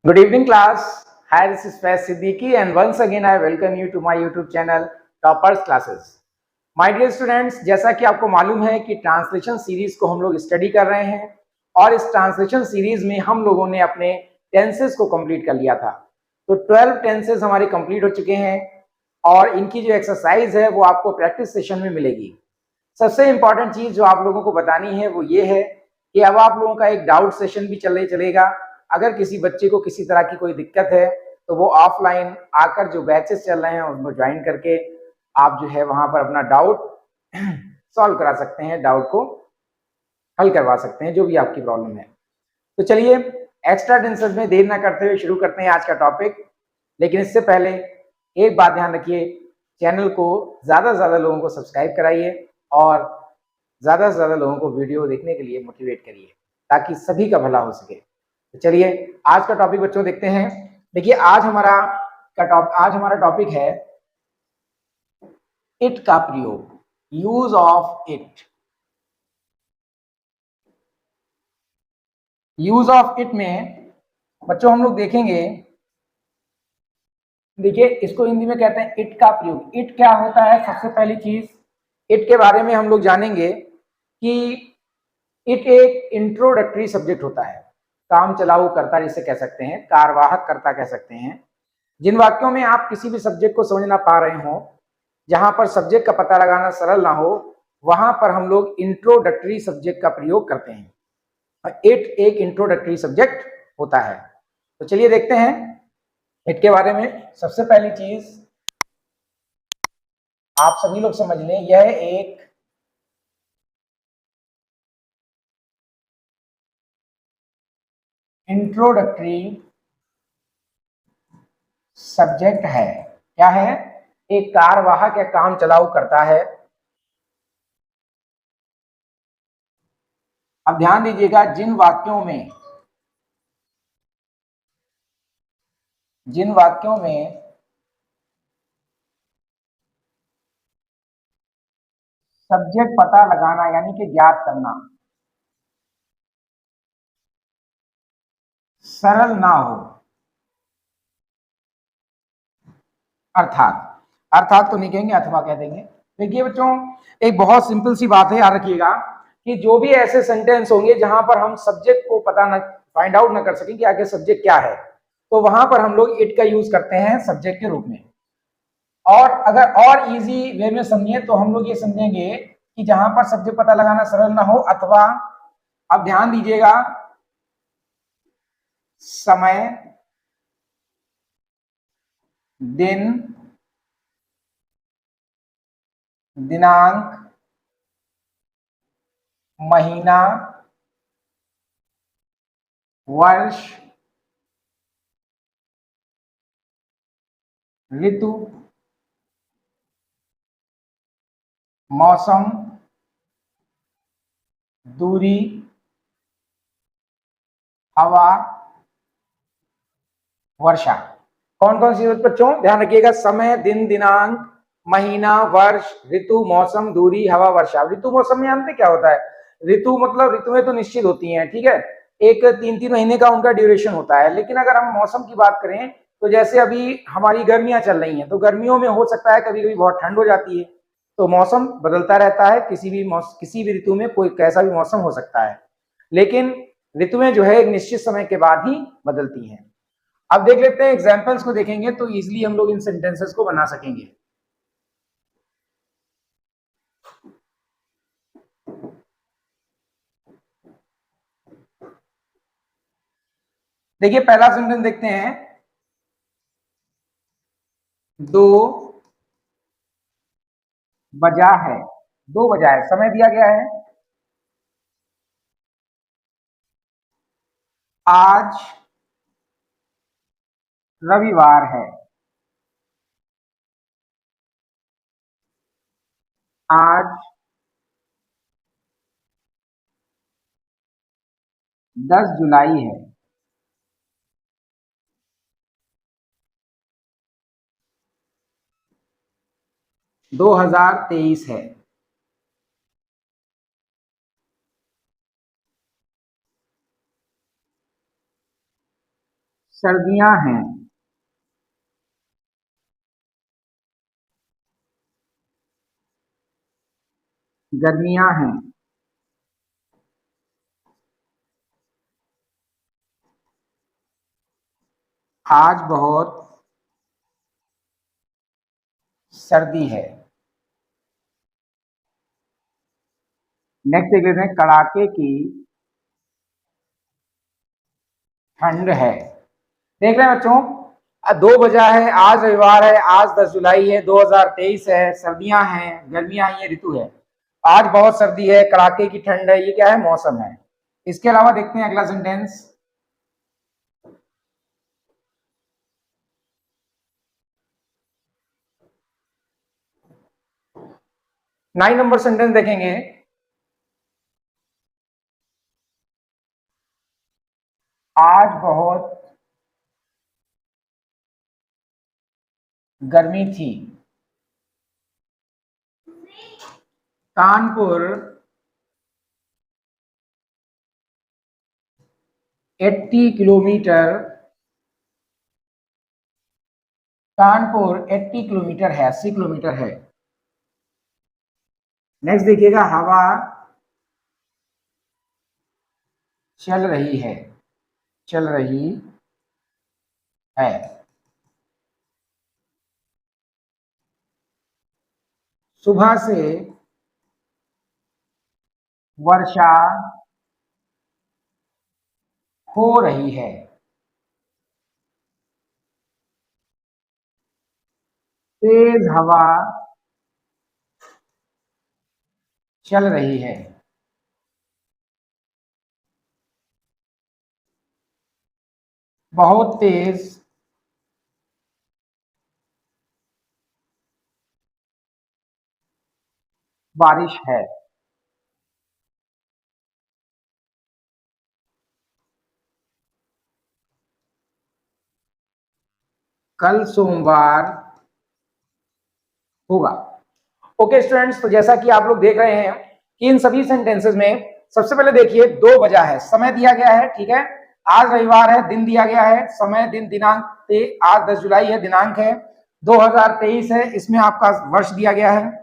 Good evening, class. Hi, this is Faiz Siddiqui, and once again I welcome you to my YouTube channel Toppers Classes. My dear students, जैसा कि आपको मालूम है कि translation series को हम लोग स्टडी कर रहे हैं और इस ट्रांसलेशन सीरीज में हम लोगों ने अपने टेंसेस को कंप्लीट कर लिया था। तो 12 टेंसेस हमारे कंप्लीट हो चुके हैं और इनकी जो एक्सरसाइज है वो आपको प्रैक्टिस सेशन में मिलेगी। सबसे इंपॉर्टेंट चीज जो आप लोगों को बतानी है वो ये है कि अब आप लोगों का एक डाउट सेशन भी चलेगा। अगर किसी बच्चे को किसी तरह की कोई दिक्कत है तो वो ऑफलाइन आकर जो बैचेस चल रहे हैं उसमें ज्वाइन करके आप जो है वहां पर अपना डाउट सॉल्व करा सकते हैं, डाउट को हल करवा सकते हैं, जो भी आपकी प्रॉब्लम है। तो चलिए एक्स्ट्रा टेंशन में देर ना करते हुए शुरू करते हैं आज का टॉपिक। लेकिन इससे पहले एक बात ध्यान रखिए, चैनल को ज्यादा से ज्यादा लोगों को सब्सक्राइब कराइए और ज्यादा से ज्यादा लोगों को वीडियो देखने के लिए मोटिवेट करिए ताकि सभी का भला हो सके। तो चलिए आज का टॉपिक बच्चों देखते हैं। देखिए आज हमारा टॉपिक है इट का प्रयोग, use of it. Use of it में बच्चों हम लोग देखेंगे, देखिए इसको हिंदी में कहते हैं इट का प्रयोग। इट क्या होता है? सबसे पहली चीज इट के बारे में हम लोग जानेंगे कि इट एक इंट्रोडक्टरी सब्जेक्ट होता है, काम चलाऊ कर्ता जिसे कह सकते हैं, कार्यवाहक कर्ता कह सकते हैं। जिन वाक्यों में आप किसी भी सब्जेक्ट को समझ ना पा रहे हो, जहां पर सब्जेक्ट का पता लगाना सरल ना हो, वहां पर हम लोग इंट्रोडक्टरी सब्जेक्ट का प्रयोग करते हैं। इट एक इंट्रोडक्टरी सब्जेक्ट होता है। तो चलिए देखते हैं इट के बारे में। सबसे पहली चीज आप सभी लोग समझ लें, यह एक इंट्रोडक्टरी सब्जेक्ट है। क्या है? एक कार्यवाहक या काम चलाऊ करता है। अब ध्यान दीजिएगा, जिन वाक्यों में सब्जेक्ट पता लगाना यानी कि ज्ञात करना सरल ना हो, अर्थात अर्थात तो नहीं कहेंगे, अथवा कह देंगे। देखिए बच्चों, एक बहुत सिंपल सी बात है, याद रखिएगा कि जो भी ऐसे सेंटेंस होंगे जहां पर हम सब्जेक्ट को पता ना फाइंड आउट ना कर सकें कि आगे सब्जेक्ट क्या है, तो वहां पर हम लोग इट का यूज करते हैं सब्जेक्ट के रूप में। और अगर और इजी वे में समझिए तो हम लोग ये समझेंगे कि जहां पर सब्जेक्ट पता लगाना सरल ना हो, अथवा अब ध्यान दीजिएगा, समय, दिन, दिनांक, महीना, वर्ष, ऋतु, मौसम, दूरी, हवा, वर्षा। कौन कौन सी बच्चों ध्यान रखिएगा? समय, दिन, दिनांक, महीना, वर्ष, ऋतु, मौसम, दूरी, हवा, वर्षा। ऋतु मौसम में जानते क्या होता है? ऋतु मतलब ऋतुएं तो निश्चित होती हैं, ठीक है, एक 3-3 महीने का उनका ड्यूरेशन होता है। लेकिन अगर हम मौसम की बात करें तो जैसे अभी हमारी गर्मियां चल रही हैं, तो गर्मियों में हो सकता है कभी कभी बहुत ठंड हो जाती है। तो मौसम बदलता रहता है, किसी भी ऋतु में कोई कैसा भी मौसम हो सकता है, लेकिन ऋतुएं जो है एक निश्चित समय के बाद ही बदलती हैं। अब देख लेते हैं, एग्जाम्पल्स को देखेंगे तो इजिली हम लोग इन सेंटेंसेस को बना सकेंगे। देखिए पहला सेंटेंस देखते हैं, 2 बजा है। 2 बजा है, समय दिया गया है आज रविवार है। आज 10 जुलाई है। 2023 है। सर्दियां हैं, गर्मियां हैं, आज बहुत सर्दी है। नेक्स्ट देख लेते हैं, कड़ाके की ठंड है। देख रहे हैं बच्चों, 2 बजा है, आज रविवार है, आज 10 जुलाई है, 2023 है, सर्दियां हैं, गर्मियां हैं, ये ऋतु है। आज बहुत सर्दी है, कड़ाके की ठंड है, ये क्या है, मौसम है। इसके अलावा देखते हैं अगला सेंटेंस। 9 नंबर सेंटेंस देखेंगे। आज बहुत गर्मी थी। कानपुर 80 किलोमीटर, कानपुर 80 किलोमीटर है, 80 किलोमीटर है। नेक्स्ट देखिएगा, हवा चल रही है, चल रही है। सुबह से वर्षा हो रही है। तेज हवा चल रही है। बहुत तेज बारिश है। कल सोमवार होगा। ओके स्टूडेंट्स, तो जैसा कि आप लोग देख रहे हैं कि इन सभी सेंटेंसेस में सबसे पहले देखिए 2 बजा है, समय दिया गया है, ठीक है। आज रविवार है, दिन दिया गया है, समय दिन दिनांक पे आज 10 जुलाई है, दिनांक है 2023 है, इसमें आपका वर्ष दिया गया है।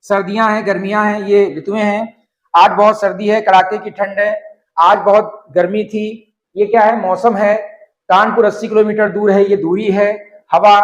सर्दियां हैं, गर्मियां हैं, ये ऋतुएं हैं। आज बहुत सर्दी है, कड़ाके की ठंड है, आज बहुत गर्मी थी, ये क्या है, मौसम है। कानपुर 80 किलोमीटर दूर है, ये दूरी है। हवा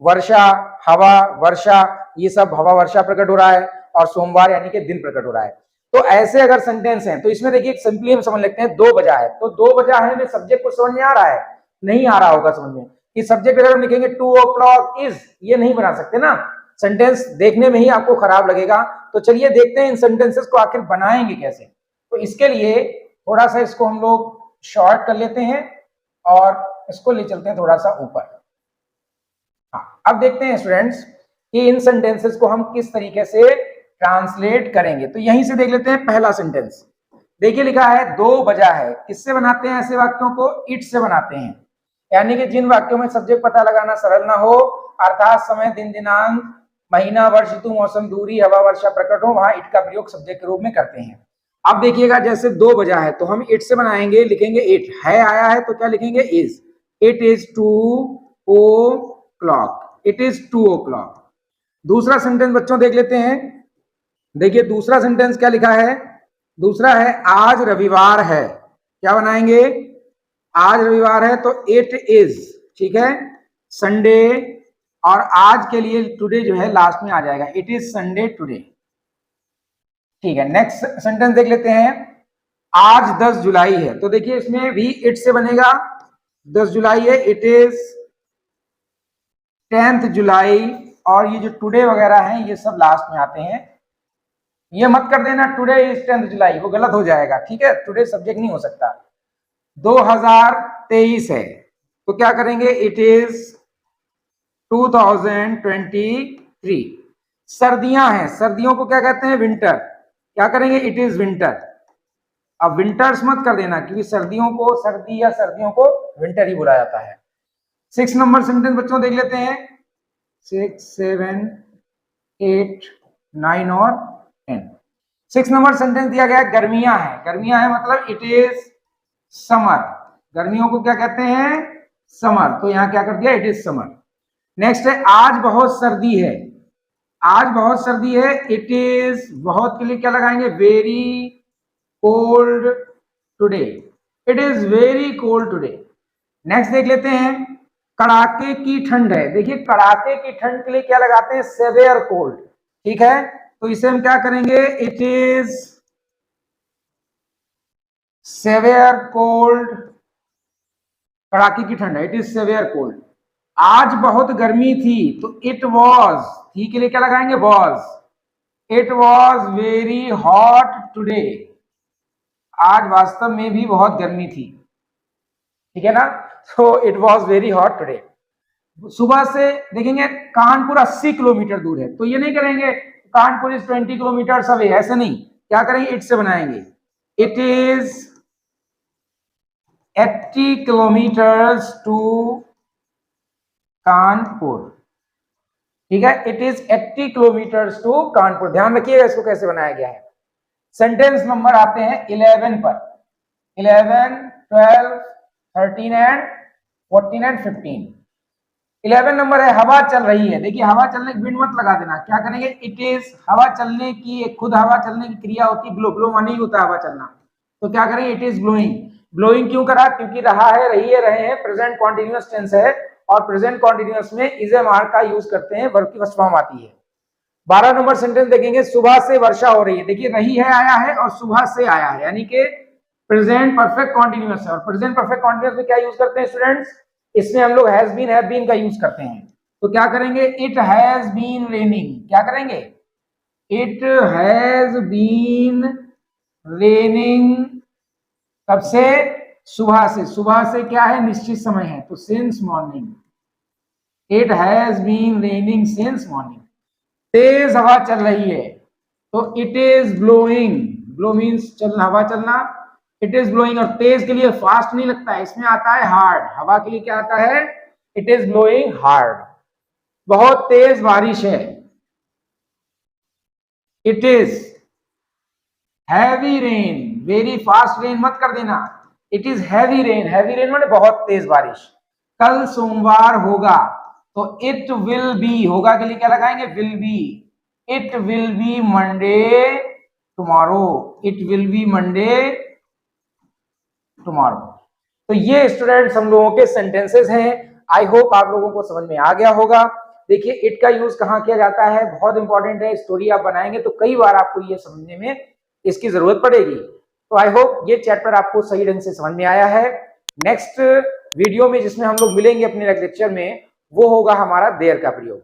वर्षा, हवा वर्षा, ये सब हवा वर्षा प्रकट हो रहा है, और सोमवार यानी कि दिन प्रकट हो रहा है। तो ऐसे अगर सेंटेंस हैं तो इसमें देखिए सिंपली हम समझ लेते हैं 2 बजा है, तो 2 बजा है में सब्जेक्ट को समझ में आ रहा है, नहीं आ रहा होगा समझ में कि सब्जेक्ट अगर हम लिखेंगे 2 o'clock इज, ये नहीं बना सकते ना, सेंटेंस देखने में ही आपको खराब लगेगा। तो चलिए देखते हैं इन सेंटेंसेस को आखिर बनाएंगे कैसे। तो इसके लिए थोड़ा सा इसको हम लोग शॉर्ट कर लेते हैं और इसको ले चलते हैं थोड़ा सा ऊपर। हाँ, अब देखते हैं स्टूडेंट्स कि इन सेंटेंसेस को हम किस तरीके से ट्रांसलेट करेंगे। तो यहीं से देख लेते हैं पहला सेंटेंस। देखिए लिखा है 2 बजा है, किससे बनाते हैं ऐसे वाक्यों को, इट से बनाते हैं। यानी कि जिन वाक्यों में सब्जेक्ट पता लगाना सरल ना हो, अर्थात समय दिन दिनांक महीना वर्ष ऋतु मौसम दूरी हवा वर्षा प्रकट हो, वहां इट का प्रयोग सब्जेक्ट के रूप में करते हैं। अब देखिएगा जैसे 2 बजा है तो हम इट से बनाएंगे, लिखेंगे इट, है आया है तो क्या लिखेंगे, is. It is 2 o'clock, it is 2 o'clock। दूसरा सेंटेंस बच्चों देख लेते हैं। देखिए दूसरा सेंटेंस क्या लिखा है, दूसरा है आज रविवार है, क्या बनाएंगे, आज रविवार है तो इट इज, ठीक है, संडे, और आज के लिए टुडे जो है लास्ट में आ जाएगा, इट इज संडे टुडे, ठीक है। नेक्स्ट सेंटेंस देख लेते हैं। आज 10 जुलाई है, तो देखिए इसमें भी इट से बनेगा, 10 जुलाई है, इट इज 10th जुलाई, और ये जो टुडे वगैरह हैं ये सब लास्ट में आते हैं। ये मत कर देना टुडे इज 10th जुलाई, वो गलत हो जाएगा, ठीक है, टुडे सब्जेक्ट नहीं हो सकता। 2023 है तो क्या करेंगे, इट इज 2023। सर्दियां हैं, सर्दियों को क्या कहते हैं, विंटर, क्या करेंगे, इट इज विंटर। अब विंटर्स मत कर देना क्योंकि सर्दियों को सर्दी या सर्दियों को विंटर ही बोला जाता है। 6 नंबर सेंटेंस बच्चों देख लेते हैं, 6, 7, 8, 9 और 10। 6 नंबर सेंटेंस दिया गया, गर्मियां हैं, गर्मियां हैं मतलब इट इज समर। गर्मियों को क्या कहते हैं, समर, तो यहाँ क्या कर दिया, इट इज समर। नेक्स्ट है आज बहुत सर्दी है, आज बहुत सर्दी है, इट इज बहुत के लिए क्या लगाएंगे, very cold today, it is very cold today. Next देख लेते हैं, कड़ाके की ठंड है, देखिए कड़ाके की ठंड के लिए क्या लगाते हैं, सेवियर कोल्ड, ठीक है, तो इसे हम क्या करेंगे, इट इज सेवियर कोल्ड, कड़ाके की ठंड है, इट इज सेवियर कोल्ड। आज बहुत गर्मी थी, तो इट वॉज, थी के लिए क्या लगाएंगे, was, it was very hot today, आज वास्तव में भी बहुत गर्मी थी, ठीक है ना, तो it was very hot today. सुबह से देखेंगे कानपुर 80 किलोमीटर दूर है, तो ये नहीं करेंगे कानपुर इज 20 किलोमीटर अवे, ऐसे नहीं, क्या करेंगे, इट से बनाएंगे, it is 80 kilometres to Kanpur, ठीक है, it is 80 kilometres to Kanpur. ध्यान रखिएगा इसको कैसे बनाया गया है। सेंटेंस नंबर आते हैं 11 पर, 11, 12, 13 एंड 14 एंड 15। 11 नंबर है, हवा चल रही है, देखिए हवा चलने की विंड मत लगा देना, क्या करेंगे, इट इज, हवा चलने की एक खुद हवा चलने की क्रिया होती है, ब्लो, ब्लो माने ही होता है हवा चलना, तो क्या करेंगे, इट इज ब्लोइंग। ब्लोइंग क्यों करा, क्योंकि रहा है, रही है, रहे हैं, प्रेजेंट कॉन्टिन्यूअस टेंस है, और प्रेजेंट कॉन्टिन्यूअस में इज एम आर का यूज करते हैं, वर्ब की फर्स्ट फॉर्म आती है। 12 नंबर सेंटेंस देखेंगे, सुबह से वर्षा हो रही है, देखिए रही है आया है और सुबह से आया है, यानी कि प्रेजेंट परफेक्ट कॉन्टिन्यूअस है, और प्रेजेंट परफेक्ट कॉन्टिन्यूअस में क्या यूज करते हैं स्टूडेंट्स, इसमें हम लोग हैज बीन, हैव बीन का यूज करते हैं, तो क्या करेंगे, इट हैज बीन रेनिंग, क्या करेंगे, इट हैज बीन रेनिंग, कब से, सुबह से, सुबह से क्या है, निश्चित समय है, तो since morning, it has been raining since morning. तेज हवा चल रही है, तो it is blowing, blow means चलना, हवा चलना, इट इज ब्लोइंग, और तेज के लिए फास्ट नहीं लगता है, इसमें आता है हार्ड, हवा के लिए क्या आता है, इट इज ब्लोइंग हार्ड। बहुत तेज बारिश है, it is heavy rain, very fast rain मत कर देना, it is heavy rain, heavy rain माने बहुत तेज बारिश। कल सोमवार होगा, तो इट विल बी, होगा के लिए क्या लगाएंगे, will be, it will be Monday tomorrow, it will be Monday tomorrow. तो ये स्टूडेंट्स हम लोगों के सेंटेंसेस हैं, आई होप आप लोगों को समझ में आ गया होगा। देखिए इट का यूज कहाँ किया जाता है, बहुत इंपॉर्टेंट है, स्टोरी आप बनाएंगे तो कई बार आपको ये समझने में इसकी जरूरत पड़ेगी, तो आई होप ये चैप्टर आपको सही ढंग से समझ में आया है। नेक्स्ट वीडियो में जिसमें हम लोग मिलेंगे अपने लेक्चर में, वो होगा हमारा देयर का प्रयोग।